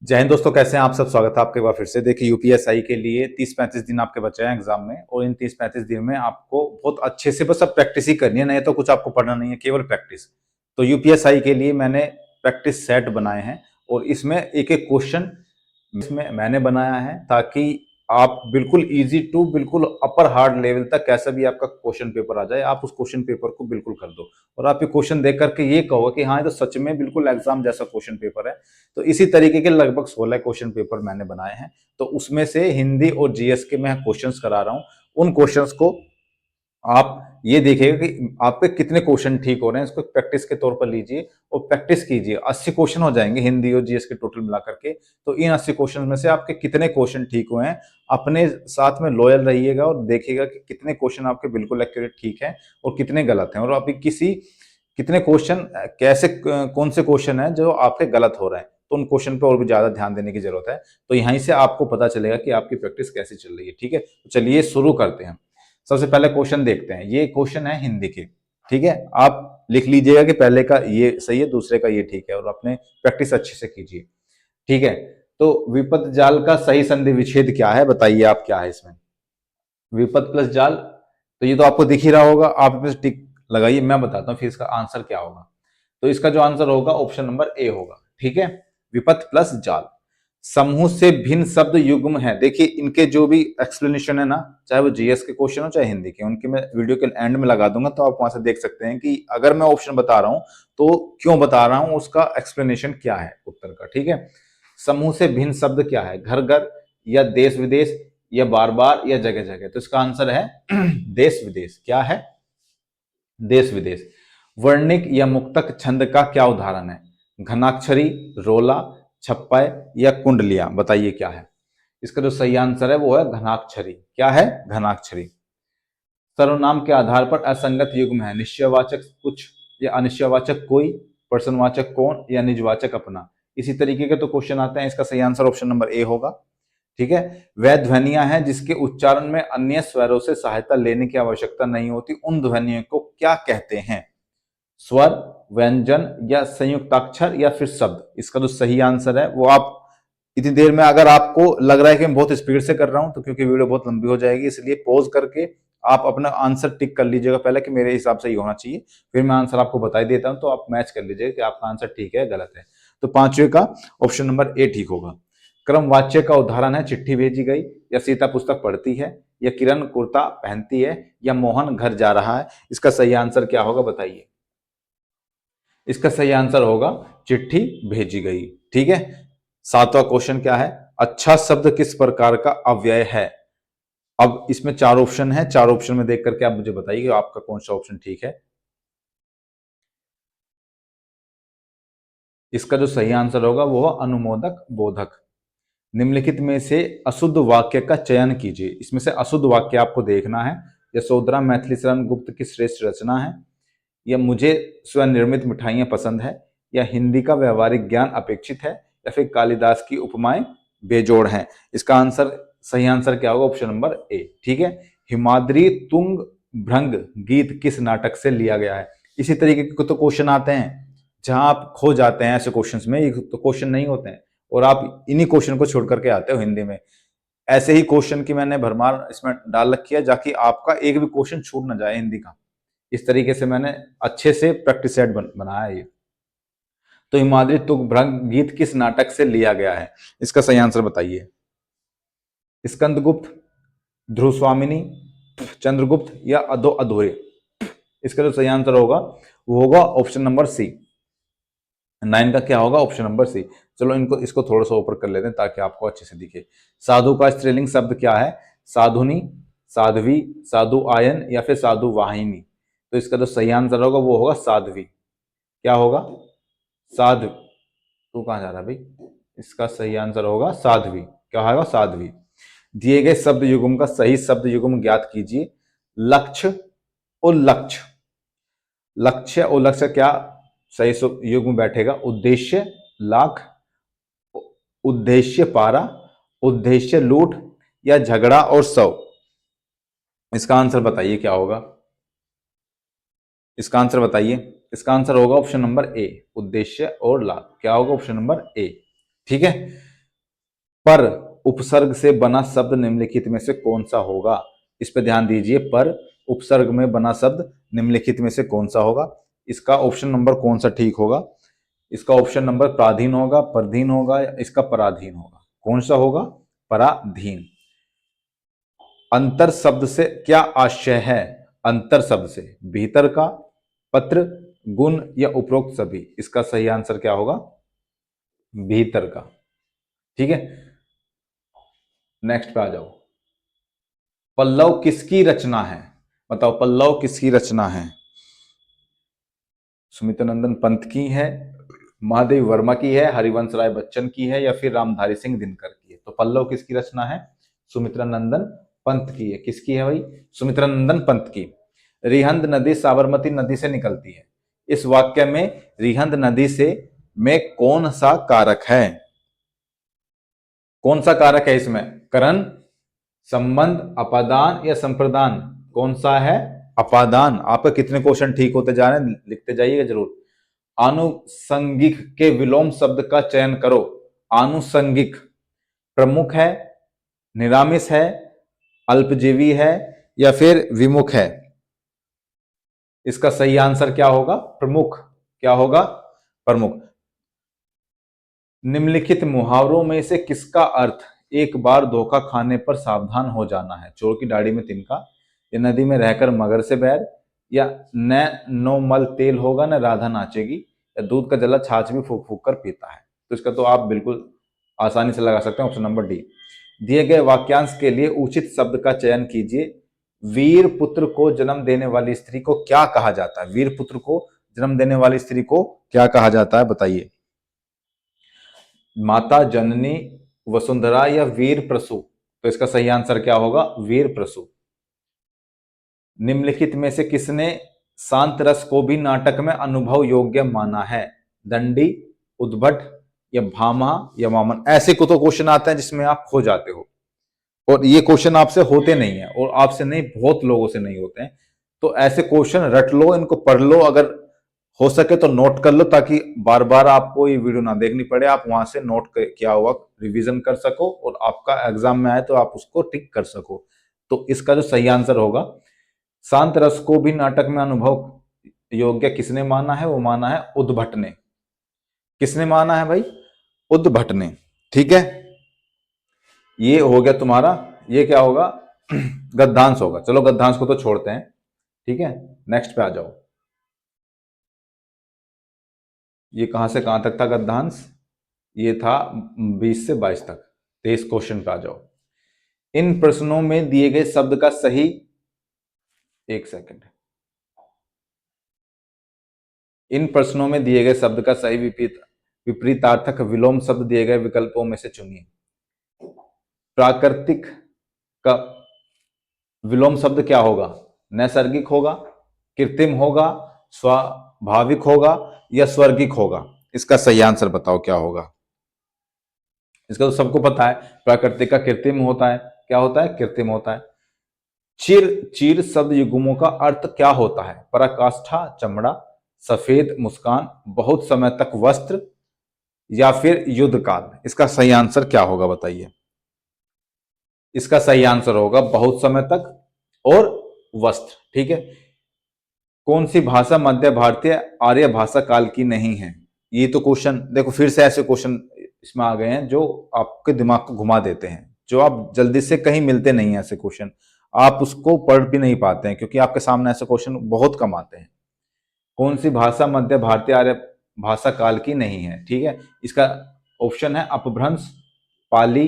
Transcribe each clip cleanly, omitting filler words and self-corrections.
जय हिंद दोस्तों, कैसे हैं आप सब। स्वागत है आपके बार फिर से। देखिए, यूपीएसआई के लिए 30-35 दिन आपके बचे हैं एग्जाम में, और इन 30-35 दिन में आपको बहुत अच्छे से बस अब प्रैक्टिस ही करनी है, नहीं तो कुछ आपको पढ़ना नहीं है, केवल प्रैक्टिस। तो यूपीएसआई के लिए मैंने प्रैक्टिस सेट बनाए हैं, और इसमें एक एक क्वेश्चन इसमें मैंने बनाया है ताकि आप बिल्कुल इजी टू बिल्कुल अपर हार्ड लेवल तक कैसा भी आपका क्वेश्चन पेपर आ जाए, आप उस क्वेश्चन पेपर को बिल्कुल कर दो, और आप ये क्वेश्चन देख करके ये कहो कि हाँ, ये तो सच में बिल्कुल एग्जाम जैसा क्वेश्चन पेपर है। तो इसी तरीके के लगभग 16 क्वेश्चन पेपर मैंने बनाए हैं। तो उसमें से हिंदी और जीएस के मैं क्वेश्चंस करा रहा हूँ। उन क्वेश्चंस को आप ये देखिएगा कि आपके कितने क्वेश्चन ठीक हो रहे हैं, इसको प्रैक्टिस के तौर पर लीजिए और प्रैक्टिस कीजिए। 80 क्वेश्चन हो जाएंगे हिंदी और जीएस के टोटल मिलाकर के। तो इन 80 क्वेश्चन में से आपके कितने क्वेश्चन ठीक हुए हैं, अपने साथ में लॉयल रहिएगा और देखिएगा कि कितने क्वेश्चन आपके बिल्कुल एक्यूरेट ठीक है और कितने गलत हैं, और अभी कितने क्वेश्चन कैसे कौन से क्वेश्चन है जो आपके गलत हो रहे हैं। तो उन क्वेश्चन पे और भी ज्यादा ध्यान देने की जरूरत है। तो यहीं से आपको पता चलेगा कि आपकी प्रैक्टिस कैसी चल रही है। ठीक है, तो चलिए शुरू करते हैं। सबसे पहले क्वेश्चन देखते हैं। ये क्वेश्चन है हिंदी के। ठीक है, आप लिख लीजिएगा कि पहले का ये सही है, दूसरे का ये ठीक है, और अपने प्रैक्टिस अच्छे से कीजिए। ठीक है, तो विपद जाल का सही संधि विच्छेद क्या है, बताइए आप क्या है इसमें। विपद प्लस जाल, तो ये तो आपको दिख ही रहा होगा, आप इस टिक लगाइए, मैं बताता हूँ फिर इसका आंसर क्या होगा। तो इसका जो आंसर होगा ऑप्शन नंबर ए होगा। ठीक है, विपद प्लस जाल। समूह से भिन्न शब्द युग्म है। देखिए, इनके जो भी एक्सप्लेनेशन है ना, चाहे वो जीएस के क्वेश्चन हो चाहे हिंदी के, उनके मैं वीडियो के एंड में लगा दूंगा, तो आप वहां से देख सकते हैं कि अगर मैं ऑप्शन बता रहा हूं तो क्यों बता रहा हूं, उसका एक्सप्लेनेशन क्या है उत्तर का। ठीक है, समूह से भिन्न शब्द क्या है, घर घर या देश विदेश या बार बार या जगह जगह। तो इसका आंसर है देश विदेश। क्या है, देश विदेश। वर्णिक या मुक्तक छंद का क्या उदाहरण है, घनाक्षरी, रोला, छप्पय या कुंडलियां। बताइए क्या है। इसका जो सही आंसर है वो है घनाक्षरी। क्या है, घनाक्षरी। सर्वनाम के आधार पर असंगत युग्म है, निश्चयवाचक कुछ या अनिश्चयवाचक कोई, प्रश्नवाचक कौन या निजवाचक अपना। इसी तरीके के तो क्वेश्चन आते हैं। इसका सही आंसर ऑप्शन नंबर ए होगा। ठीक है, वह ध्वनियां हैं जिसके उच्चारण में अन्य स्वरों से सहायता लेने की आवश्यकता नहीं होती, उन ध्वनियों को क्या कहते हैं, स्वर, व्यंजन या संयुक्ताक्षर या फिर शब्द। इसका जो सही आंसर है वो आप इतनी देर में, अगर आपको लग रहा है कि मैं बहुत स्पीड से कर रहा हूं, तो क्योंकि वीडियो बहुत लंबी हो जाएगी, इसलिए पॉज करके आप अपना आंसर टिक कर लीजिएगा पहले कि मेरे हिसाब से ये होना चाहिए। फिर मैं आंसर आपको बता ही देता हूं, तो आप मैच कर लीजिएगा कि आपका आंसर ठीक है गलत है। तो पांचवे का ऑप्शन नंबर ए ठीक होगा। क्रमवाच्य का उदाहरण है, चिट्ठी भेजी गई, या सीता पुस्तक पढ़ती है, या किरण कुर्ता पहनती है, या मोहन घर जा रहा है। इसका सही आंसर क्या होगा, बताइए। इसका सही आंसर होगा चिट्ठी भेजी गई। ठीक है, सातवां क्वेश्चन क्या है, अच्छा शब्द किस प्रकार का अव्यय है। अब इसमें चार ऑप्शन है, चार ऑप्शन में देख करके आप मुझे बताइए कि आपका कौन सा ऑप्शन ठीक है। इसका जो सही आंसर होगा वो अनुमोदक बोधक। निम्नलिखित में से अशुद्ध वाक्य का चयन कीजिए। इसमें से अशुद्ध वाक्य आपको देखना है। यशोधरा मैथिली शरण गुप्त की श्रेष्ठ रचना है, या मुझे स्वनिर्मित मिठाइयाँ पसंद है, या हिंदी का व्यवहारिक ज्ञान अपेक्षित है, या फिर कालिदास की उपमाएं बेजोड़ हैं। इसका आंसर, सही आंसर क्या होगा, ऑप्शन नंबर ए। ठीक है, हिमाद्री तुंग भृंग गीत किस नाटक से लिया गया है। इसी तरीके के तो क्वेश्चन आते हैं जहां आप खो जाते हैं ऐसे क्वेश्चंस में। ये तो क्वेश्चन नहीं होते हैं, और आप इन्हीं क्वेश्चन को छोड़ करके आते हो हिंदी में। ऐसे ही क्वेश्चन की मैंने भरमार इसमें डाल रखी है, ताकि आपका एक भी क्वेश्चन छूट ना जाए हिंदी का। इस तरीके से मैंने अच्छे से प्रैक्टिस सेट बनाया है ये। तो हिमाद्री तुंग गीत किस नाटक से लिया गया है, इसका सही आंसर बताइए। स्कंदगुप्त, ध्रुव स्वामिनी, चंद्रगुप्त या अधो अधूरे। इसका जो सही आंसर होगा वो होगा ऑप्शन नंबर सी। 9 का क्या होगा, ऑप्शन नंबर सी। चलो इसको थोड़ा सा ऊपर कर लेते हैं ताकि आपको अच्छे से दिखे। साधु का स्त्रीलिंग शब्द क्या है, साधुनी, साध्वी, साधु आयन या फिर साधु वाहिनी। तो इसका जो सही आंसर होगा वो होगा साध्वी। क्या होगा, साध्वी। तू कहाँ जा रहा है भाई। इसका सही आंसर होगा साध्वी। क्या होगा, साध्वी। दिए गए शब्द युग्म का सही शब्द युग्म ज्ञात कीजिए। लक्ष्य और लक्ष्य। लक्ष्य और लक्ष्य क्या सही युग्म बैठेगा, उद्देश्य लाख, उद्देश्य पारा, उद्देश्य लूट, या झगड़ा और सौ। इसका आंसर बताइए क्या होगा। इसका आंसर बताइए। इसका आंसर होगा ऑप्शन नंबर ए, उद्देश्य और लाभ। क्या होगा, ऑप्शन नंबर ए। ठीक है, पर उपसर्ग से बना शब्द निम्नलिखित में से कौन सा होगा? इस पे ध्यान दीजिए, पर उपसर्ग में बना शब्द निम्नलिखित में से कौन सा होगा? इसका ऑप्शन नंबर कौन सा ठीक होगा? इसका ऑप्शन नंबर प्राधीन होगा, परधीन होगा, या इसका पराधीन होगा? कौन सा होगा? पराधीन। अंतर शब्द से क्या आशय है? अंतर शब्द से भीतर का, पत्र, गुण या उपरोक्त सभी? इसका सही आंसर क्या होगा? भीतर का। ठीक है, नेक्स्ट पे आ जाओ। पल्लव किसकी रचना है? बताओ, पल्लव किसकी रचना है? सुमित्रानंदन पंत की है, महादेव वर्मा की है, हरिवंश राय बच्चन की है, या फिर रामधारी सिंह दिनकर की है? तो पल्लव किसकी रचना है? सुमित्रानंदन पंत की है। किसकी है भाई? सुमित्रानंदन पंत की। रिहंद नदी साबरमती नदी से निकलती है। इस वाक्य में रिहंद नदी से में कौन सा कारक है? कौन सा कारक है इसमें? करण, संबंध, अपादान या संप्रदान? कौन सा है? अपादान। आपका कितने क्वेश्चन ठीक होते जा रहे हैं, लिखते जाइएगा जरूर। आनुषंगिक के विलोम शब्द का चयन करो। आनुषंगिक प्रमुख है, निरामिष है, अल्पजीवी है, या फिर विमुख है? इसका सही आंसर क्या होगा? प्रमुख। क्या होगा? प्रमुख। निम्नलिखित मुहावरों में से किसका अर्थ एक बार धोखा खाने पर सावधान हो जाना है? चोर की दाढ़ी में तिनका, या नदी में रहकर मगर से बैर, या न नो मल तेल होगा न राधा नाचेगी, या दूध का जला छाछ भी फूक फूक कर पीता है? तो इसका तो आप बिल्कुल आसानी से लगा सकते हैं, ऑप्शन नंबर डी। दिए गए वाक्यांश के लिए उचित शब्द का चयन कीजिए। वीर पुत्र को जन्म देने वाली स्त्री को क्या कहा जाता है? वीर पुत्र को जन्म देने वाली स्त्री को क्या कहा जाता है, बताइए। माता जननी, वसुंधरा, या वीर प्रसू? तो इसका सही आंसर क्या होगा? वीर प्रसू। निम्नलिखित में से किसने शांत रस को भी नाटक में अनुभव योग्य माना है? दंडी, उद्भट, या भामा, या वामन? ऐसे को तो क्वेश्चन आते हैं जिसमें आप खो जाते हो, और ये क्वेश्चन आपसे होते नहीं है, और आपसे नहीं, बहुत लोगों से नहीं होते हैं। तो ऐसे क्वेश्चन रट लो, इनको पढ़ लो, अगर हो सके तो नोट कर लो, ताकि बार बार आपको ये वीडियो ना देखनी पड़े, आप वहां से नोट किया हुआ रिवीजन कर सको, और आपका एग्जाम में आए तो आप उसको टिक कर सको। तो इसका जो सही आंसर होगा, शांत रस को भी नाटक में अनुभव योग्य किसने माना है? वो माना है उद्भट ने। किसने माना है भाई? उद्भट ने। ठीक है, ये हो गया तुम्हारा, ये क्या होगा? गद्यांश होगा। चलो गद्यांश को तो छोड़ते हैं, ठीक है, नेक्स्ट पे आ जाओ। ये कहां से कहां तक था गद्यांश? ये था 20 से 22 तक। 23 क्वेश्चन पे आ जाओ। इन प्रश्नों में दिए गए शब्द का सही, एक सेकंड, इन प्रश्नों में दिए गए शब्द का सही विपरीतार्थक विलोम शब्द दिए गए विकल्पों में से चुनिए। प्राकृतिक का विलोम शब्द क्या होगा? नैसर्गिक होगा, कृत्रिम होगा, स्वाभाविक होगा, या स्वर्गिक होगा? इसका सही आंसर बताओ क्या होगा? इसका तो सबको पता है, प्राकृतिक का कृत्रिम होता है। क्या होता है? कृत्रिम होता है। चिर, चीर शब्द युग्मों का अर्थ क्या होता है? पराकाष्ठा, चमड़ा, सफेद मुस्कान, बहुत समय तक वस्त्र, या फिर युद्ध काल? इसका सही आंसर क्या होगा, बताइए। इसका सही आंसर होगा बहुत समय तक और वस्त्र। ठीक है। कौन सी भाषा मध्य भारतीय आर्य भाषा काल की नहीं है? ये तो क्वेश्चन देखो, फिर से ऐसे क्वेश्चन इसमें आ गए हैं जो आपके दिमाग को घुमा देते हैं, जो आप जल्दी से कहीं मिलते नहीं है ऐसे क्वेश्चन, आप उसको पढ़ भी नहीं पाते हैं, क्योंकि आपके सामने ऐसे क्वेश्चन बहुत कम आते हैं। कौन सी भाषा मध्य भारतीय आर्य भाषा काल की नहीं है? ठीक है, इसका ऑप्शन है अपभ्रंश, पाली,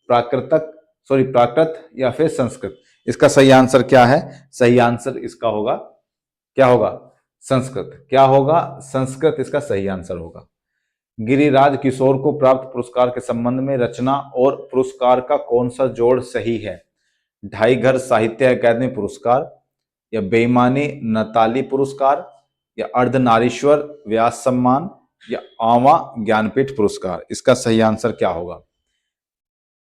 प्राकृतक, प्राकृत, या फिर संस्कृत? इसका सही आंसर क्या है? सही आंसर इसका होगा, क्या होगा? संस्कृत। क्या होगा? संस्कृत इसका सही आंसर होगा। गिरिराज किशोर को प्राप्त पुरस्कार के संबंध में रचना और पुरस्कार का कौन सा जोड़ सही है? ढाई घर साहित्य अकादमी पुरस्कार, या बेईमानी नताली पुरस्कार, या अर्धनारीश्वर व्यास सम्मान, या आवा ज्ञानपीठ पुरस्कार? इसका सही आंसर क्या होगा?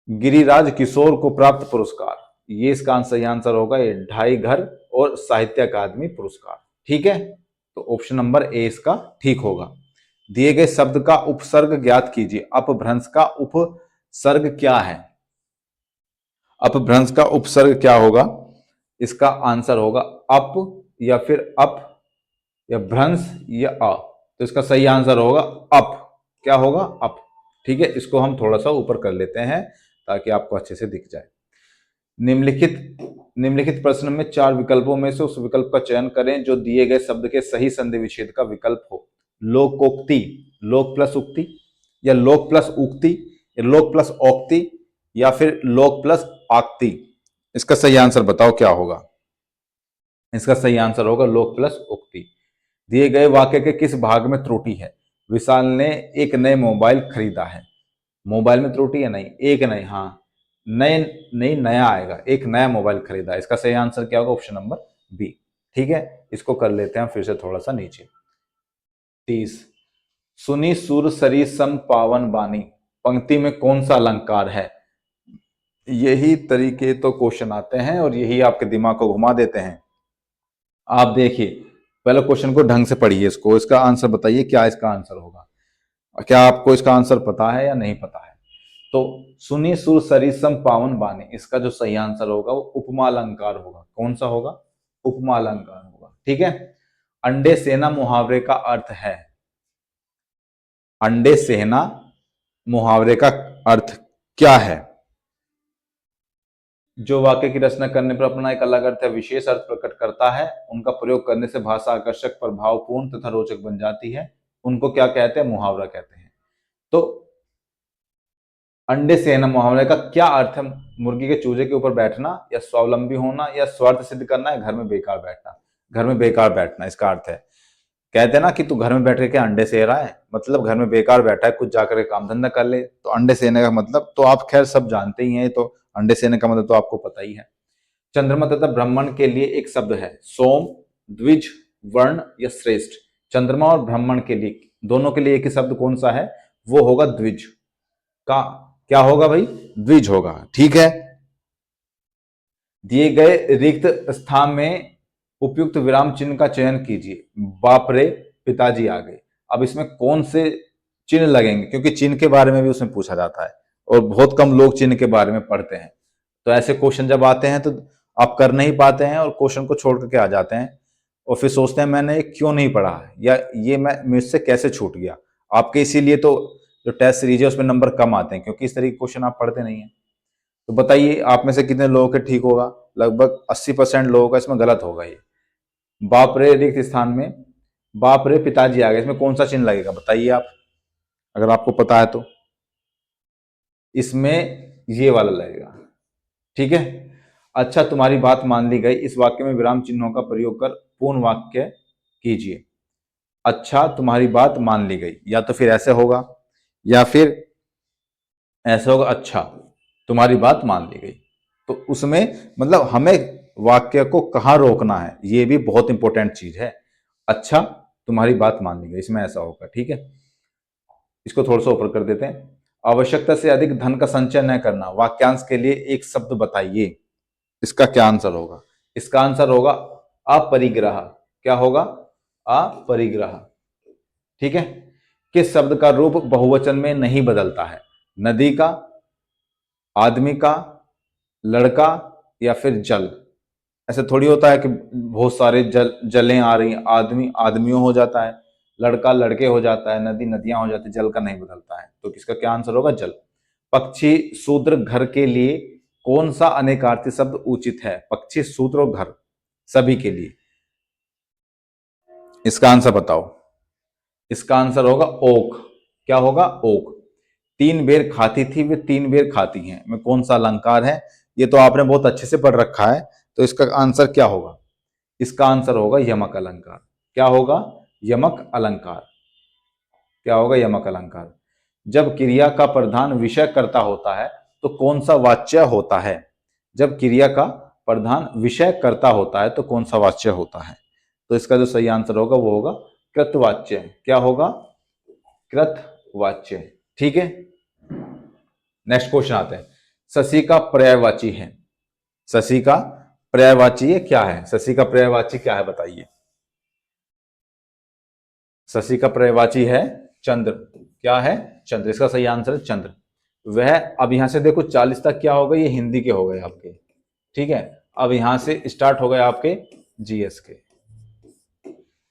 गिरिराज किशोर को प्राप्त पुरस्कार, ये इसका सही आंसर होगा, ये ढाई घर और साहित्य अकादमी पुरस्कार। ठीक है, तो ऑप्शन नंबर ए इसका ठीक होगा। दिए गए शब्द का उपसर्ग ज्ञात कीजिए। अपभ्रंश का सर्ग क्या है? अपभ्रंश का उपसर्ग क्या होगा? इसका आंसर होगा अप या फिर अप या भ्रंश या अ। तो इसका सही आंसर होगा अप। क्या होगा? अप। ठीक है, इसको हम थोड़ा सा ऊपर कर लेते हैं ताकि आपको अच्छे से दिख जाए। निम्नलिखित निम्नलिखित प्रश्न में 4 विकल्पों में से उस विकल्प का चयन करें जो दिए गए शब्द के सही संधि विच्छेद का विकल्प हो। लोकोक्ति, लोक प्लस उक्ति, या लोक प्लस उक्ति, या लोक प्लस औक्ति, या फिर लोक प्लस आक्ति। इसका सही आंसर बताओ क्या होगा? इसका सही आंसर होगा लोक प्लस उक्ति। दिए गए वाक्य के किस भाग में त्रुटि है? विशाल ने एक नए मोबाइल खरीदा है। मोबाइल में त्रुटि है? नहीं, एक नहीं, हाँ नए नहीं, नया आएगा, एक नया मोबाइल खरीदा। इसका सही आंसर क्या होगा? Option number B. ठीक है, इसको कर लेते हैं फिर से थोड़ा सा नीचे। 30, सुनी सुर सरी सम पावन बानी, पंक्ति में कौन सा अलंकार है? यही तरीके तो क्वेश्चन आते हैं और यही आपके दिमाग को घुमा देते हैं। आप देखिए, पहले क्वेश्चन को ढंग से पढ़िए, इसको, इसका आंसर बताइए क्या इसका आंसर होगा। क्या आपको इसका आंसर पता है या नहीं पता है? तो सुनी सुर सरिसम पावन बानी, इसका जो सही आंसर होगा वो उपमा अलंकार होगा। कौन सा होगा? उपमा अलंकार होगा। ठीक है। अंडे सेना मुहावरे का अर्थ है। अंडे सेना मुहावरे का अर्थ क्या है? जो वाक्य की रचना करने पर अपना एक अलग अर्थ या विशेष अर्थ प्रकट करता है, उनका प्रयोग करने से भाषा आकर्षक, प्रभावपूर्ण तथा रोचक बन जाती है, उनको क्या कहते हैं? मुहावरा कहते हैं। तो अंडे सेना मुहावरे का क्या अर्थ है? मुर्गी के चूजे के ऊपर बैठना, या स्वावलंबी होना, या स्वार्थ सिद्ध करना, या घर में बेकार बैठना। घर में बेकार बैठना इसका अर्थ है। कहते हैं ना कि तू घर में बैठ के क्या अंडे सेर रहा है, मतलब घर में बेकार बैठा है, कुछ जाकर के काम धंधा कर ले। तो अंडे सेने का मतलब तो आप खैर सब जानते ही हैं, तो अंडे सेने का मतलब तो आपको पता ही है। चंद्रमा तथा ब्राह्मण के लिए एक शब्द है। सोम, द्विज, वर्ण या श्रेष्ठ। चंद्रमा और ब्राह्मण के लिए, दोनों के लिए एक ही शब्द कौन सा है? वो होगा द्विज का। क्या होगा भाई? द्विज होगा। ठीक है। दिए गए रिक्त स्थान में उपयुक्त विराम चिन्ह का चयन कीजिए। बाप रे, पिताजी आ गए। अब इसमें कौन से चिन्ह लगेंगे? क्योंकि चिन्ह के बारे में भी उसमें पूछा जाता है और बहुत कम लोग चिन्ह के बारे में पढ़ते हैं। तो ऐसे क्वेश्चन जब आते हैं तो आप कर नहीं पाते हैं और क्वेश्चन को छोड़ करके आ जाते हैं और फिर सोचते हैं मैंने ये क्यों नहीं पढ़ा, या ये मैं मुझसे कैसे छूट गया। आपके इसीलिए तो जो टेस्ट सीरीज है उसमें नंबर कम आते हैं, क्योंकि इस तरीके के क्वेश्चन आप पढ़ते नहीं है। तो बताइए आप में से कितने लोगों के ठीक होगा? लगभग 80% लोगों का इसमें गलत होगा। ये बाप रे रिक्त स्थान में बाप रे पिताजी आ गए, इसमें कौन सा चिन्ह लगेगा बताइए आप, अगर आपको पता है तो। इसमें ये वाला लगेगा। ठीक है। अच्छा, तुम्हारी बात मान ली गई, इस वाक्य में विराम चिन्हों का प्रयोग कर पूर्ण वाक्य कीजिए। अच्छा, तुम्हारी बात मान ली गई, या तो फिर ऐसे होगा या फिर ऐसे होगा। अच्छा, तुम्हारी बात मान ली गई। तो उसमें मतलब हमें वाक्य को कहाँ रोकना है, ये भी बहुत इंपॉर्टेंट चीज है। अच्छा, तुम्हारी बात मान ली गई, इसमें ऐसा होगा। ठीक है। इसको थोड़ा सा ऊपर कर देते हैं। आवश्यकता से अधिक धन का संचय न करना, वाक्यांश के लिए एक शब्द बताइए। इसका क्या आंसर होगा? इसका आंसर होगा अपरिग्रह। क्या होगा? अपरिग्रह। ठीक है। किस शब्द का रूप बहुवचन में नहीं बदलता है? नदी का, आदमी का, लड़का, या फिर जल। ऐसे थोड़ी होता है कि बहुत सारे जलें आ रही हैं, आदमी आदमियों हो जाता है, लड़का लड़के हो जाता है, नदी नदियां हो जाती है, जल का नहीं बदलता है। तो किसका क्या आंसर होगा? जल। पक्षी, शूद्र, घर के लिए कौन सा अनेकार्थी शब्द उचित है? पक्षी, शूद्र और घर, सभी के लिए। इसका आंसर बताओ। इसका आंसर होगा ओक। क्या होगा? ओक। 3 बेर खाती थी वे 3 बेर खाती हैं, में कौन सा अलंकार है? ये तो आपने बहुत अच्छे से पढ़ रखा है। तो इसका आंसर क्या होगा? इसका आंसर होगा यमक अलंकार। क्या होगा? यमक अलंकार। क्या होगा? यमक अलंकार। जब क्रिया का प्रधान विषय कर्ता होता है तो कौन सा वाच्य होता है? जब क्रिया का प्रधान विषय कर्ता होता है तो कौन सा वाच्य होता है? तो इसका जो सही आंसर होगा वो होगा कृतवाच्य। क्या होगा? कृतवाच्य। ठीक है। नेक्स्ट क्वेश्चन आते हैं। शशि का पर्यायवाची है। शशि का पर्यायवाची क्या है? शशि का पर्यायवाची क्या है बताइए। शशि का पर्यायवाची है चंद्र। क्या है? चंद्र। इसका सही आंसर है चंद्र। वह अब यहां से देखो 40 तक क्या हो गए, ये हिंदी के हो गए आपके, ठीक है। अब यहां से स्टार्ट हो गए आपके जीएस के।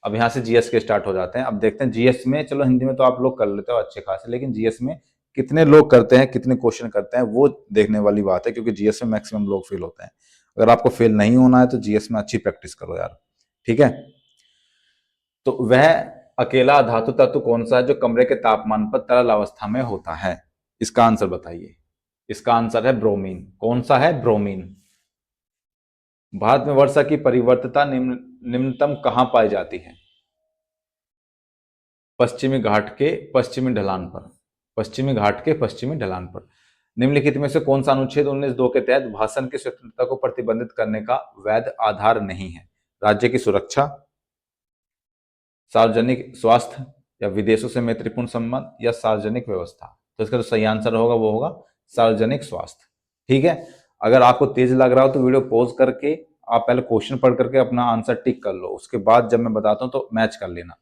अब यहां से जीएस के स्टार्ट हो जाते हैं। अब देखते हैं जीएस में, चलो हिंदी में तो आप लोग कर लेते हो अच्छे खासे, लेकिन जीएस में कितने लोग करते हैं, कितने क्वेश्चन करते हैं, वो देखने वाली बात है, क्योंकि जीएस में मैक्सिमम लोग फेल होते हैं। अगर आपको फेल नहीं होना है तो जीएस में अच्छी प्रैक्टिस करो यार, ठीक है। तो वह अकेला धातु तत्व कौन सा है जो कमरे के तापमान पर तरल अवस्था में होता है? इसका आंसर बताइए। इसका आंसर है ब्रोमीन। कौन सा है? ब्रोमीन। भारत में वर्षा की परिवर्तता निम्नतम कहां पाई जाती है? पश्चिमी घाट के पश्चिमी ढलान पर। पश्चिमी घाट के पश्चिमी ढलान पर। निम्नलिखित में से कौन सा अनुच्छेद 19(2) के तहत भाषण की स्वतंत्रता को प्रतिबंधित करने का वैध आधार नहीं है? राज्य की सुरक्षा, सार्वजनिक स्वास्थ्य, या विदेशों से मैत्रीपूर्ण संबंध, या सार्वजनिक व्यवस्था। तो इसका जो सही आंसर होगा वो होगा सार्वजनिक स्वास्थ्य, ठीक है। अगर आपको तेज लग रहा हो तो वीडियो पॉज करके आप पहले क्वेश्चन पढ़ करके अपना आंसर टिक कर लो, उसके बाद जब मैं बताता हूं तो मैच कर लेना।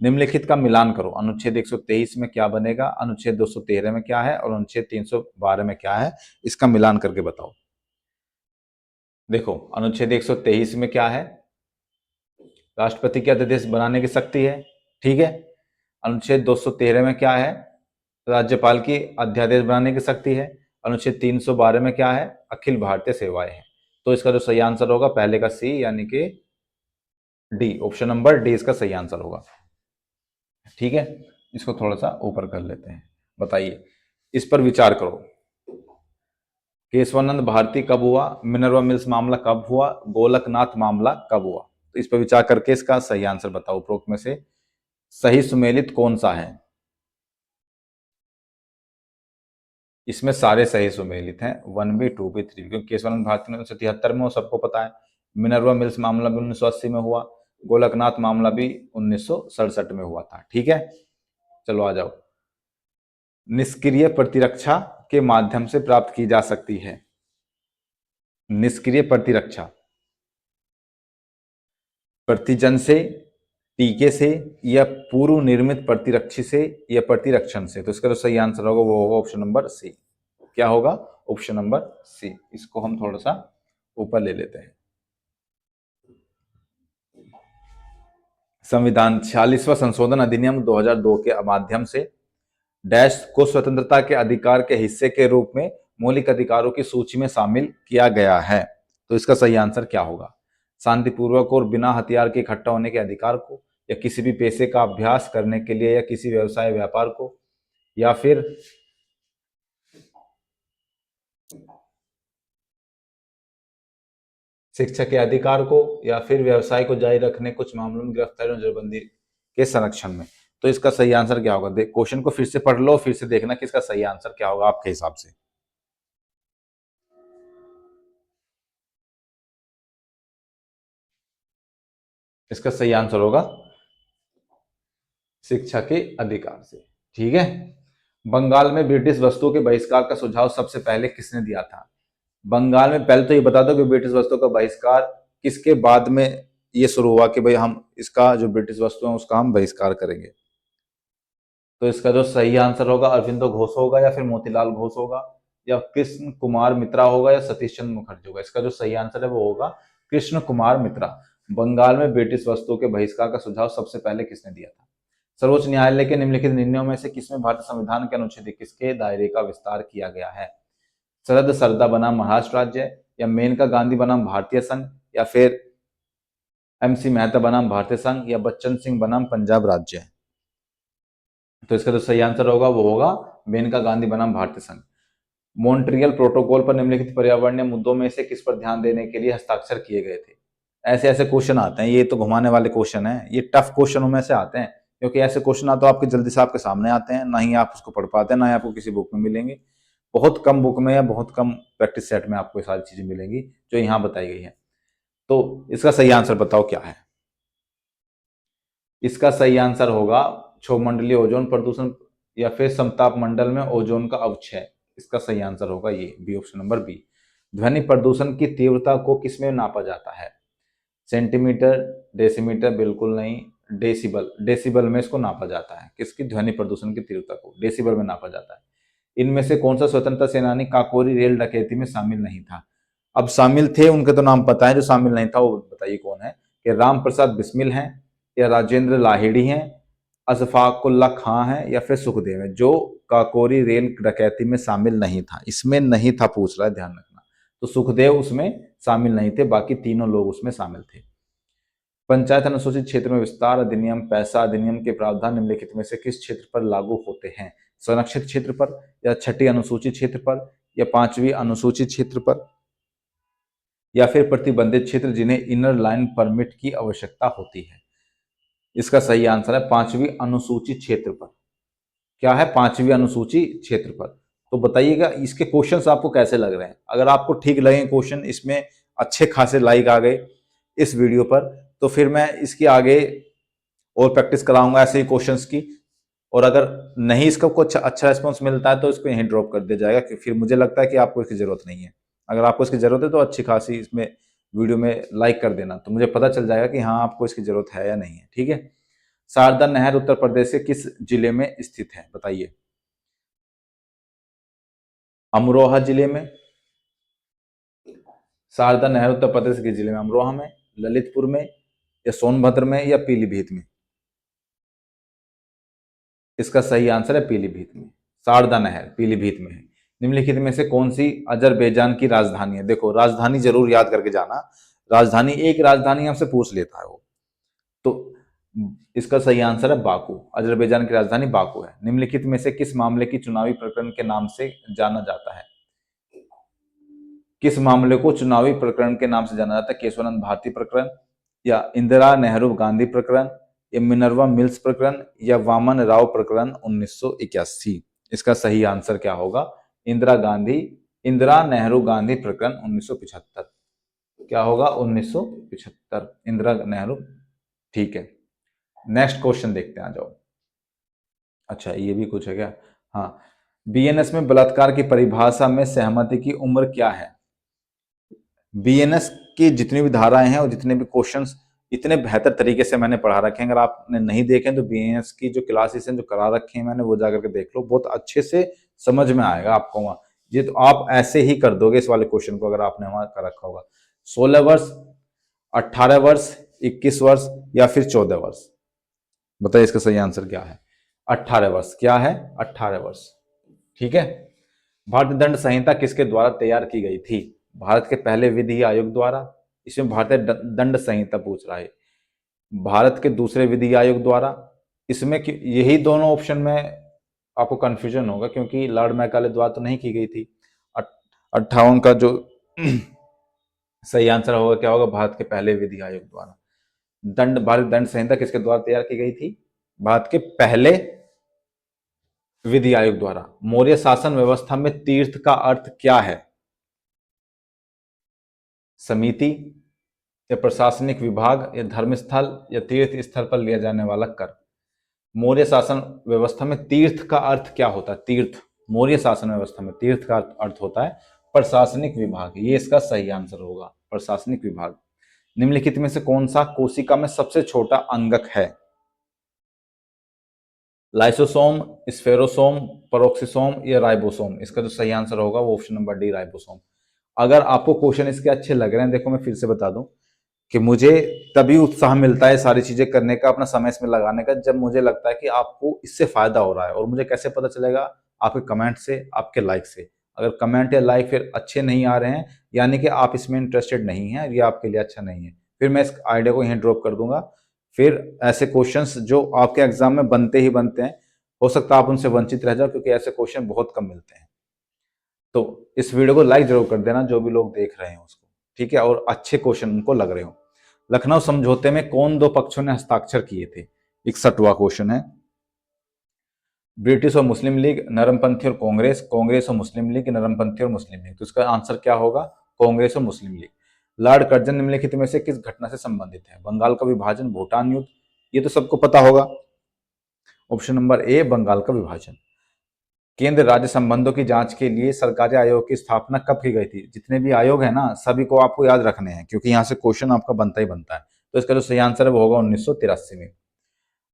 निम्नलिखित का मिलान करो। अनुच्छेद 123 में क्या बनेगा, अनुच्छेद 213 में क्या है, और अनुच्छेद 312 में क्या है, इसका मिलान करके बताओ। देखो अनुच्छेद 123 में क्या है, राष्ट्रपति के अध्यादेश बनाने की शक्ति है, ठीक है। अनुच्छेद 213 में क्या है, राज्यपाल की अध्यादेश बनाने की शक्ति है। अनुच्छेद 312 में क्या है, अखिल भारतीय सेवाएं है। तो इसका जो सही आंसर होगा पहले का सी, यानी कि डी, ऑप्शन नंबर डी इसका सही आंसर होगा, ठीक है। इसको थोड़ा सा ऊपर कर लेते हैं। बताइए, इस पर विचार करो। केशवानंद भारती कब हुआ, मिनर्वा मिल्स मामला कब हुआ, गोलकनाथ मामला कब हुआ? तो इस पर विचार करके इसका सही आंसर बताओ। उपरोक्त में से सही सुमेलित कौन सा है? इसमें सारे सही सुमेलित हैं, 1B 2B 3B, क्योंकि केशवानंद भारती ने 1973 में, वो सबको पता है। मिनर्वा मिल्स मामला भी 1980 में हुआ, गोलकनाथ मामला भी 1967 में हुआ था, ठीक है। चलो आ जाओ। निष्क्रिय प्रतिरक्षा के माध्यम से प्राप्त की जा सकती है। निष्क्रिय प्रतिरक्षा प्रतिजन से, टीके से, या पूर्व निर्मित प्रतिरक्षी से, या प्रतिरक्षण से। तो इसका जो सही आंसर होगा वो होगा ऑप्शन नंबर सी। क्या होगा? Option number C. इसको हम थोड़ा सा ऊपर ले लेते हैं। संविधान 46वां संशोधन अधिनियम 2002 के माध्यम से डैश को स्वतंत्रता के अधिकार के हिस्से के रूप में मौलिक अधिकारों की सूची में शामिल किया गया है। तो इसका सही आंसर क्या होगा? शांतिपूर्वक और बिना हथियार के इकट्ठा होने के अधिकार को, या किसी भी पेशे का अभ्यास करने के लिए, या किसी व्यवसाय व्यापार को, या फिर शिक्षा के अधिकार को, या फिर व्यवसाय को जारी रखने, कुछ मामलों में गिरफ्तारी और नजरबंदी के संरक्षण में। तो इसका सही आंसर क्या होगा? क्वेश्चन को फिर से पढ़ लो, फिर से देखना कि इसका सही आंसर क्या होगा आपके हिसाब से। इसका सही आंसर होगा शिक्षा के अधिकार से, ठीक है। बंगाल में ब्रिटिश वस्तुओं के बहिष्कार का सुझाव सबसे पहले किसने दिया था? बंगाल में, पहले तो ये बता दो कि ब्रिटिश वस्तुओं का बहिष्कार किसके बाद में ये शुरू हुआ कि भाई हम इसका जो ब्रिटिश वस्तु है उसका हम बहिष्कार करेंगे। तो इसका जो सही आंसर होगा अरविंदो घोष होगा, या फिर मोतीलाल घोष होगा, या कृष्ण कुमार मित्रा होगा, या सतीश चंद्र मुखर्जी होगा। इसका जो सही आंसर है वो होगा कृष्ण कुमार मित्रा। बंगाल में ब्रिटिश वस्तुओं के बहिष्कार का सुझाव सबसे पहले किसने दिया था? सर्वोच्च न्यायालय के निम्नलिखित निर्णयों में से किसमें भारतीय संविधान के अनुच्छेद 21 के दायरे का विस्तार किया गया है? शरद सरदा बनाम महाराष्ट्र राज्य, या मेनका गांधी बनाम भारतीय संघ, या फिर MC मेहता बनाम भारतीय संघ, या बच्चन सिंह बनाम पंजाब राज्य। तो इसका जो सही आंसर होगा वो होगा मेनका गांधी बनाम भारतीय संघ। मॉन्ट्रियल प्रोटोकॉल पर निम्नलिखित पर्यावरणीय मुद्दों में से किस पर ध्यान देने के लिए हस्ताक्षर किए गए थे? ऐसे ऐसे क्वेश्चन आते हैं, ये तो घुमाने वाले क्वेश्चन है, ये टफ क्वेश्चनों में से आते हैं, क्योंकि ऐसे क्वेश्चन ना तो आपके जल्दी से आपके सामने आते हैं, ना ही आप उसको पढ़ पाते हैं, ना ही आपको किसी बुक में मिलेंगे। बहुत कम बुक में या बहुत कम प्रैक्टिस सेट में आपको ये सारी चीजें मिलेंगी जो यहाँ बताई गई है। तो इसका सही आंसर बताओ क्या है? इसका सही आंसर होगा क्षोभमंडलीय ओजोन प्रदूषण, या फिर समताप मंडल में ओजोन का अवक्षय। इसका सही आंसर होगा ये बी, ऑप्शन नंबर बी। ध्वनि प्रदूषण की तीव्रता को किसमें नापा जाता है? सेंटीमीटर, डेसीमीटर, बिल्कुल नहीं, डेसिबल। डेसिबल में इसको नापा जाता है। किसकी? ध्वनि प्रदूषण की तीव्रता को डेसिबल में नापा जाता है। इनमें से कौन सा स्वतंत्रता सेनानी काकोरी रेल डकैती में शामिल नहीं था? अब शामिल थे उनके तो नाम पता है, जो शामिल नहीं था वो बताइए कौन है? कि राम प्रसाद बिस्मिल हैं, या राजेंद्र लाहिड़ी हैं, अशफाकुल्ला खां हैं, या फिर सुखदेव हैं। जो काकोरी रेल डकैती में शामिल नहीं था, इसमें नहीं था पूछ रहा है, ध्यान रखना। तो सुखदेव उसमें शामिल नहीं थे, बाकी तीनों लोग उसमें शामिल थे। पंचायत अनुसूचित क्षेत्र में विस्तार अधिनियम, पैसा अधिनियम के प्रावधान निम्नलिखित में से किस क्षेत्र पर लागू होते हैं? संरक्षित क्षेत्र पर, या छठी अनुसूचित क्षेत्र पर, या पांचवी अनुसूचित क्षेत्र पर, या फिर प्रतिबंधित क्षेत्र जिन्हें इनर लाइन परमिट की आवश्यकता होती है? इसका सही आंसर है पांचवी अनुसूचित क्षेत्र पर। क्या है? पांचवी अनुसूची क्षेत्र पर। तो बताइएगा इसके क्वेश्चंस आपको कैसे लग रहे हैं? अगर आपको ठीक लगे क्वेश्चन, इसमें अच्छे खासे लाइक आ गए इस वीडियो पर, तो फिर मैं इसके आगे और प्रैक्टिस कराऊंगा ऐसे ही क्वेश्चंस की। और अगर नहीं इसका कुछ अच्छा रिस्पॉन्स मिलता है तो इसको यहीं ड्रॉप कर दिया जाएगा, क्योंकि फिर मुझे लगता है कि आपको इसकी जरूरत नहीं है। अगर आपको इसकी जरूरत है तो अच्छी खासी इसमें वीडियो में लाइक कर देना, तो मुझे पता चल जाएगा कि हाँ आपको इसकी जरूरत है या नहीं है। ठीक है। शारदा नहर उत्तर प्रदेश के किस जिले में स्थित है? बताइए। अमरोहा जिले में। शारदा नहर उत्तर प्रदेश के जिले में अमरोहा में, ललितपुर में, या सोनभद्र में, या पीलीभीत में? इसका सही आंसर है पीलीभीत में। शारदा नहर पीलीभीत में है। निम्नलिखित में से कौन सी अजरबैजान की राजधानी है? देखो राजधानी जरूर याद करके जाना, राजधानी एक राजधानी हमसे पूछ लेता है वो। तो इसका सही आंसर है बाकू। अजरबैजान की राजधानी बाकू है। निम्नलिखित में से किस मामले की चुनावी प्रकरण के नाम से जाना जाता है? किस मामले को चुनावी प्रकरण के नाम से जाना जाता है? केशवानंद भारती प्रकरण, या इंदिरा नेहरू गांधी प्रकरण, या मिनर्वा मिल्स प्रकरण, या वामन राव प्रकरण 1981? इसका सही आंसर क्या होगा? इंदिरा नेहरू गांधी प्रकरण 1975। क्या होगा? 1975 इंदिरा नेहरू। ठीक है। नेक्स्ट क्वेश्चन देखते हैं, आ जाओ। अच्छा ये भी कुछ है क्या? हाँ। बीएनएस में बलात्कार की परिभाषा में सहमति की उम्र क्या है? बीएनएस की जितनी भी धाराएं हैं और जितने भी क्वेश्चंस इतने बेहतर तरीके से मैंने पढ़ा रखे हैं, अगर आपने नहीं देखे तो बीएनएस की जो क्लासेस हैं जो करा रखे हैं मैंने, वो जाकर के देख लो, बहुत अच्छे से समझ में आएगा आपको वहां। ये तो आप ऐसे ही कर दोगे इस वाले क्वेश्चन को अगर आपने वहां कर रखा होगा। 16 वर्ष, 18 वर्ष, 21 वर्ष, या फिर 14 वर्ष? बताइए इसका सही आंसर क्या है? 18 वर्ष। क्या है? 18 वर्ष। ठीक है। भारतीय दंड संहिता किसके द्वारा तैयार की गई थी? भारत के पहले विधि आयोग द्वारा। इसमें भारतीय दंड संहिता पूछ रहा है। भारत के दूसरे विधि आयोग द्वारा। इसमें यही दोनों ऑप्शन में आपको कंफ्यूजन होगा, क्योंकि लॉर्ड मैकाले द्वारा तो नहीं की गई थी। 58 का जो सही आंसर होगा क्या होगा? भारत के पहले विधि आयोग द्वारा। भारत दंड संहिता किसके द्वारा तैयार की गई थी? भारत के पहले विधि आयोग द्वारा। मौर्य शासन व्यवस्था में तीर्थ का अर्थ क्या है? समिति, या प्रशासनिक विभाग, या धर्मस्थल, या तीर्थ स्थल पर लिया जाने वाला कर? मौर्य शासन व्यवस्था में तीर्थ का अर्थ क्या होता है? तीर्थ। मौर्य शासन व्यवस्था में तीर्थ का अर्थ होता है प्रशासनिक विभाग। ये इसका सही आंसर होगा, प्रशासनिक विभाग। निम्नलिखित में से कौन सा कोशिका में सबसे छोटा अंगक है? लाइसोसोम, स्फेरोसोम, परोक्सिसोम, या राइबोसोम? इसका जो सही आंसर होगा वो ऑप्शन नंबर डी, राइबोसोम। अगर आपको क्वेश्चन इसके अच्छे लग रहे हैं, देखो मैं फिर से बता दूं कि मुझे तभी उत्साह मिलता है सारी चीजें करने का, अपना समय इसमें लगाने का, जब मुझे लगता है कि आपको इससे फायदा हो रहा है। और मुझे कैसे पता चलेगा? आपके कमेंट से, आपके लाइक से। अगर कमेंट या लाइक फिर अच्छे नहीं आ रहे हैं, यानी कि आप इसमें इंटरेस्टेड नहीं है, ये आपके लिए अच्छा नहीं है, फिर मैं इस आइडिया को यहीं ड्रॉप कर दूंगा। फिर ऐसे क्वेश्चंस जो आपके एग्जाम में बनते ही बनते हैं, हो सकता है आप उनसे वंचित रह जाओ, क्योंकि ऐसे क्वेश्चन बहुत कम मिलते हैं। तो इस वीडियो को लाइक जरूर कर देना जो भी लोग देख रहे हैं उसको। ठीक है। और अच्छे क्वेश्चन उनको लग रहे हो। लखनऊ समझौते में कौन दो पक्षों ने हस्ताक्षर किए थे? 61वां क्वेश्चन है। ब्रिटिश और मुस्लिम लीग, नरमपंथी और कांग्रेस, कांग्रेस और मुस्लिम लीग, नरमपंथी और मुस्लिम लीग? तो इसका आंसर क्या होगा? कांग्रेस और मुस्लिम लीग। लॉर्ड कर्जन निम्नलिखित में से किस घटना से संबंधित है? बंगाल का विभाजन, भूटान युद्ध? ये तो सबको पता होगा। ऑप्शन नंबर ए, बंगाल का विभाजन। केंद्र राज्य संबंधों की जांच के लिए सरकारी आयोग की स्थापना कब की गई थी? जितने भी आयोग है ना, सभी को आपको याद रखने हैं, क्योंकि यहाँ से क्वेश्चन आपका बनता ही बनता है। तो इसका जो सही आंसर है वो होगा 1983 में।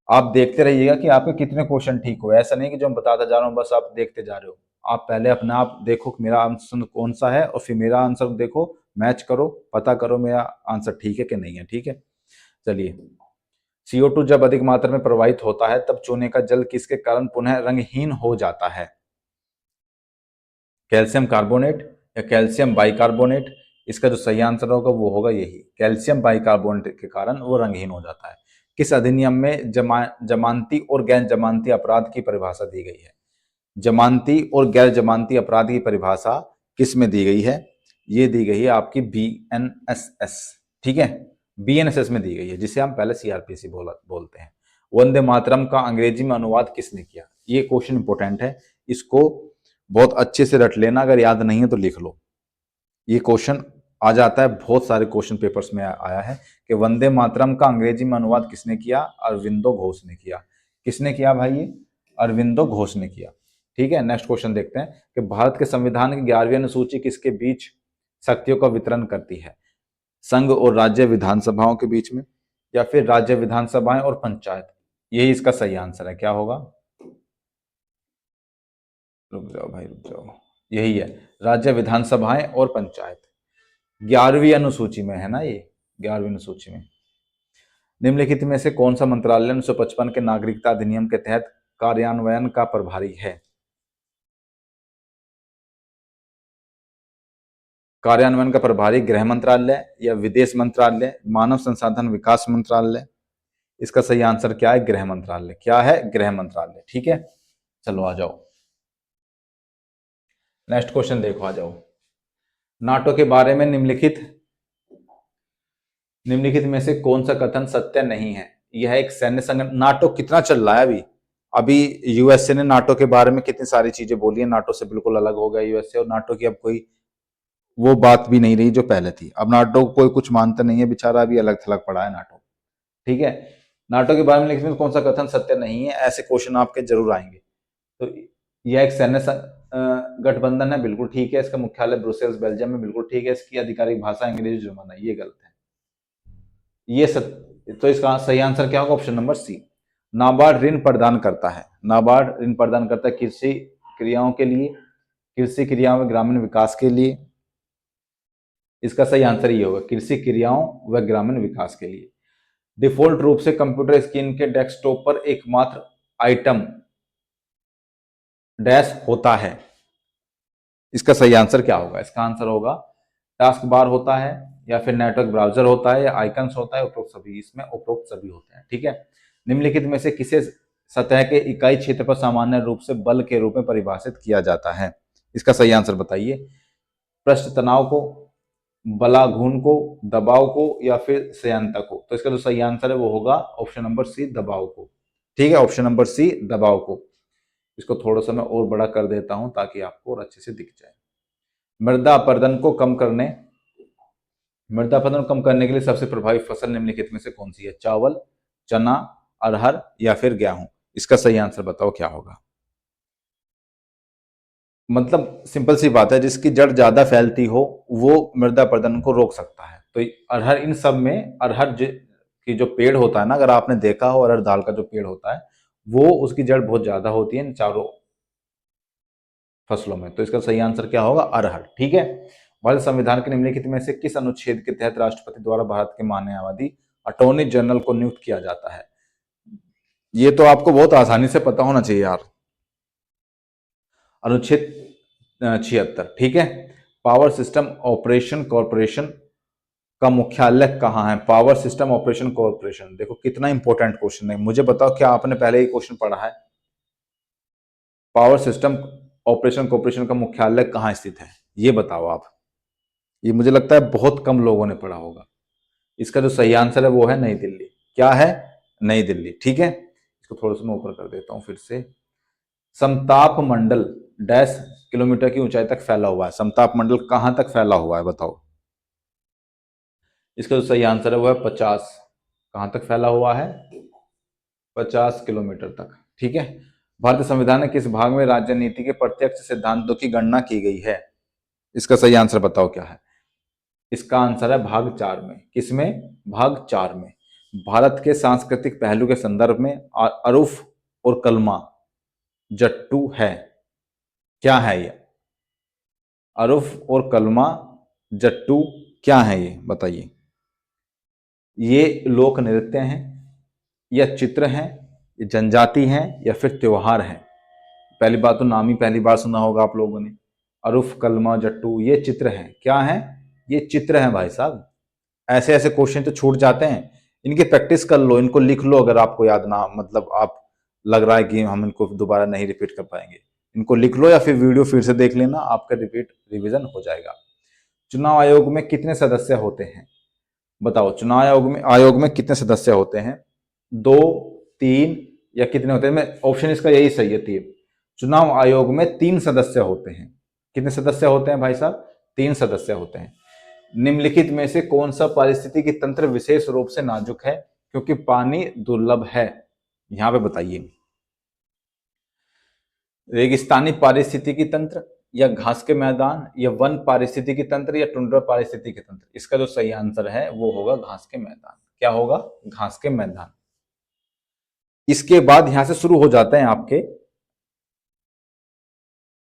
आप देखते रहिएगा कि आपके कितने क्वेश्चन ठीक हुए। ऐसा नहीं कि जो मैं बताता जा रहा हूँ बस आप देखते जा रहे हो। आप पहले अपने आप देखो कि मेरा आंसर कौन सा है और फिर मेरा आंसर देखो, मैच करो, पता करो मेरा आंसर ठीक है कि नहीं है। ठीक है, चलिए। CO2 जब अधिक मात्रा में प्रवाहित होता है तब चूने का जल किसके कारण पुनः रंगहीन हो जाता है? कैल्शियम कार्बोनेट या कैल्शियम बाइकार्बोनेट? इसका जो सही आंसर होगा वो होगा यही, कैल्शियम बाइकार्बोनेट के कारण वो रंगहीन हो जाता है। किस अधिनियम में जमानती और गैर जमानती अपराध की परिभाषा दी गई है? जमानती और गैर जमानती अपराध की परिभाषा किस में दी गई है? ये दी गई है आपकी BNSS। ठीक है, BNSS में दी गई है, जिसे हम पहले CRPC बोलते हैं। वंदे मातरम का अंग्रेजी में अनुवाद किसने किया? ये क्वेश्चन इंपोर्टेंट है, इसको बहुत अच्छे से रट लेना, अगर याद नहीं है तो लिख लो। ये क्वेश्चन आ जाता है, बहुत सारे क्वेश्चन पेपर्स में आया है कि वंदे मातरम का अंग्रेजी में अनुवाद किसने किया? अरविंदो घोष ने किया। किसने किया भाई? ये अरविंदो घोष ने किया। ठीक है, नेक्स्ट क्वेश्चन देखते हैं कि भारत के संविधान की 11वीं अनुसूची किसके बीच शक्तियों का वितरण करती है? संघ और राज्य विधानसभाओं के बीच में, या फिर राज्य विधानसभाएं और पंचायत? यही इसका सही आंसर है। क्या होगा? रुक जाओ भाई, रुक जाओ, यही है, राज्य विधानसभाएं और पंचायत। 11वीं अनुसूची में है ना ये, 11वीं अनुसूची में। निम्नलिखित में से कौन सा मंत्रालय 1955 के नागरिकता अधिनियम के तहत कार्यान्वयन का प्रभारी है? कार्यान्वयन का प्रभारी गृह मंत्रालय या विदेश मंत्रालय, मानव संसाधन विकास मंत्रालय? इसका सही आंसर क्या है? गृह मंत्रालय। क्या है? गृह मंत्रालय। ठीक है, चलो आ जाओ, नेक्स्ट क्वेश्चन देखो, आ जाओ। नाटो के बारे में निम्नलिखित में से कौन सा कथन सत्य नहीं है? यह एक सैन्य संगठन। नाटो कितना चल रहा है अभी? अभी USA ने नाटो के बारे में कितनी सारी चीजें बोली है, नाटो से बिल्कुल अलग हो गया USA, और नाटो की अब कोई वो बात भी नहीं रही जो पहले थी। अब नाटो को कोई कुछ मानता नहीं है, बेचारा अभी अलग थलग पड़ा है नाटो। ठीक है, नाटो के बारे में लिखने में कौन सा कथन सत्य नहीं है, ऐसे क्वेश्चन आपके जरूर आएंगे। तो यह एक सैन्य गठबंधन है, बिल्कुल ठीक है। इसका मुख्यालय ब्रुसेल्स बेल्जियम में, बिल्कुल ठीक है। इसकी आधिकारिक भाषा अंग्रेजी जर्मन है, ये गलत है। तो इसका सही आंसर क्या होगा? ऑप्शन नंबर सी। नाबार्ड ऋण प्रदान करता है, नाबार्ड ऋण प्रदान करता है कृषि क्रियाओं के लिए, कृषि क्रियाओं में ग्रामीण विकास के लिए। इसका सही आंसर ये होगा, कृषि क्रियाओं व ग्रामीण विकास के लिए। डिफॉल्ट रूप से कंप्यूटर स्क्रीन के डेस्कटॉप पर एकमात्र आइटम डैश होता है। इसका सही आंसर क्या होगा? इसका आंसर होगा टास्क बार होता है, या फिर नेटवर्क ब्राउजर होता है, या आइकन्स होता है, उपरोक्त सभी। इसमें उपरोक्त सभी होते हैं। ठीक है, निम्नलिखित में से किसे सतह के इकाई क्षेत्र पर सामान्य रूप से बल के रूप में परिभाषित किया जाता है? इसका सही आंसर बताइए। पृष्ठ तनाव को, बलाघूर्ण को, दबाव को, या फिर संयंत्र को? तो इसका जो सही आंसर है वो होगा ऑप्शन नंबर सी, दबाव को। ठीक है, ऑप्शन नंबर सी, दबाव को। इसको थोड़ा सा मैं और बड़ा कर देता हूं ताकि आपको और अच्छे से दिख जाए। मृदा अपरदन को कम करने मृदा अपरदन को कम करने के लिए सबसे प्रभावी फसल निम्नलिखित में से कौन सी है? चावल, चना, अरहर, या फिर गेहूं? इसका सही आंसर बताओ क्या होगा? मतलब सिंपल सी बात है, जिसकी जड़ ज्यादा फैलती हो वो मृदा अपरदन को रोक सकता है। तो अरहर, इन सब में अरहर की जो पेड़ होता है ना, अगर आपने देखा हो अरहर दाल का जो पेड़ होता है, वो उसकी जड़ बहुत ज्यादा होती है इन चारों फसलों में। तो इसका सही आंसर क्या होगा? अरहर। ठीक है, भारत संविधान के निम्नलिखित में से किस अनुच्छेद के तहत राष्ट्रपति द्वारा भारत के माननीय अटॉर्नी जनरल को नियुक्त किया जाता है? ये तो आपको बहुत आसानी से पता होना चाहिए यार। अनुच्छेद 76। ठीक है, पावर सिस्टम ऑपरेशन कॉरपोरेशन का मुख्यालय कहाँ है? पावर सिस्टम ऑपरेशन कॉरपोरेशन, देखो कितना इंपॉर्टेंट क्वेश्चन है। मुझे बताओ, क्या आपने पहले ये क्वेश्चन पढ़ा है? पावर सिस्टम ऑपरेशन कॉरपोरेशन का मुख्यालय कहाँ स्थित है, ये बताओ आप। ये मुझे लगता है बहुत कम लोगों ने पढ़ा होगा। इसका जो सही आंसर है वो है नई दिल्ली। क्या है? नई दिल्ली। ठीक है, इसको थोड़ा सा मैं ऊपर कर देता हूं फिर से। समताप मंडल डैश किलोमीटर की ऊंचाई तक फैला हुआ है? समताप मंडल कहां तक फैला हुआ है बताओ? इसका जो सही आंसर है वो है 50। कहां तक फैला हुआ है? 50 किलोमीटर तक। ठीक है, भारतीय संविधान के किस भाग में राजनीति के प्रत्यक्ष सिद्धांतों की गणना की गई है? इसका सही आंसर बताओ क्या है? इसका आंसर है भाग 4 में। किसमें? भाग 4 में। भारत के सांस्कृतिक पहलू के संदर्भ में अरूफ और कलमा जट्टू है। क्या है ये? अरुफ और कलमा जट्टू क्या है ये बताइए? ये लोक नृत्य हैं, या चित्र हैं, ये जनजाति हैं, या फिर त्योहार हैं? पहली बात तो नाम ही पहली बार सुना होगा आप लोगों ने। अरुफ कलमा जट्टू ये चित्र हैं, क्या है? ये चित्र हैं भाई साहब। ऐसे ऐसे क्वेश्चन तो छूट जाते हैं, इनकी प्रैक्टिस कर लो, इनको लिख लो। अगर आपको याद ना, मतलब आप लग रहा है कि हम इनको दोबारा नहीं रिपीट कर पाएंगे, इनको लिख लो या फिर वीडियो फिर से देख लेना, आपका रिवीजन हो जाएगा। चुनाव आयोग में कितने सदस्य होते हैं? बताओ, चुनाव आयोग में कितने सदस्य होते हैं? 2, 3 या कितने होते हैं? मैं ऑप्शन इसका यही सही है, 3। चुनाव आयोग में 3 सदस्य होते हैं। कितने सदस्य होते हैं भाई साहब? 3 सदस्य होते हैं। निम्नलिखित में से कौन सा पारिस्थितिकी तंत्र विशेष रूप से नाजुक है क्योंकि पानी दुर्लभ है? यहां पे बताइए। रेगिस्तानी पारिस्थितिकी तंत्र, या घास के मैदान, या वन पारिस्थितिकी तंत्र, या टुंड्रा पारिस्थितिकी तंत्र? इसका जो सही आंसर है वो होगा घास के मैदान। क्या होगा? घास के मैदान। इसके बाद यहां से शुरू हो जाते हैं आपके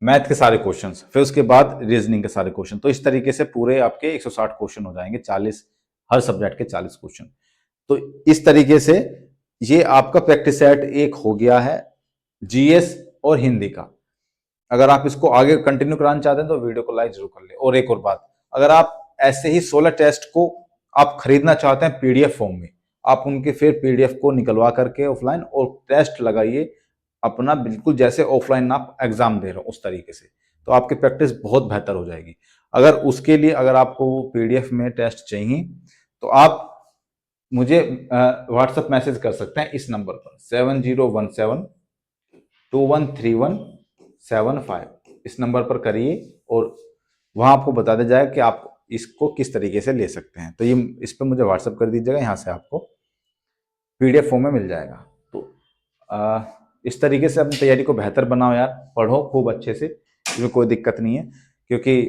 मैथ के सारे क्वेश्चंस, फिर उसके बाद रीजनिंग के सारे क्वेश्चन। तो इस तरीके से पूरे आपके 160 क्वेश्चन हो जाएंगे, 40 हर सब्जेक्ट के 40 क्वेश्चन। तो इस तरीके से ये आपका प्रैक्टिस सेट एक हो गया है जीएस और हिंदी का। अगर आप इसको आगे कंटिन्यू कराना चाहते हैं तो वीडियो को लाइक जरूर कर ले। और एक और बात, अगर आप ऐसे ही 16 टेस्ट को आप खरीदना चाहते हैं पीडीएफ फॉर्म में, आप उनके फिर पीडीएफ को निकलवा करके ऑफलाइन और टेस्ट लगाइए अपना, बिल्कुल जैसे ऑफलाइन आप एग्जाम दे रहे हो उस तरीके से, तो आपकी प्रैक्टिस बहुत बेहतर हो जाएगी। अगर उसके लिए अगर आपको पीडीएफ में टेस्ट चाहिए तो आप मुझे व्हाट्सएप मैसेज कर सकते हैं इस नंबर पर 7017213175। इस नंबर पर करिए और वहां आपको बता दिया जाएगा कि आप इसको किस तरीके से ले सकते हैं। तो ये इस पर मुझे व्हाट्सएप कर दीजिएगा, यहाँ से आपको पीडीएफ फॉर्म में मिल जाएगा। तो इस तरीके से अपनी तैयारी को बेहतर बनाओ यार, पढ़ो खूब अच्छे से, इसमें कोई दिक्कत नहीं है। क्योंकि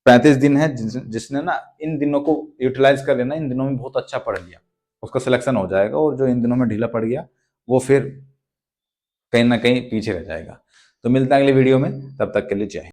35 दिन है, जिसने ना इन दिनों को यूटिलाइज कर लेना, इन दिनों में बहुत अच्छा पढ़ लिया, उसका सिलेक्शन हो जाएगा। और जो इन दिनों में ढीला पड़ गया वो फिर कहीं ना कहीं पीछे रह जाएगा। तो मिलता है अगली वीडियो में, तब तक के लिए जय हिंद।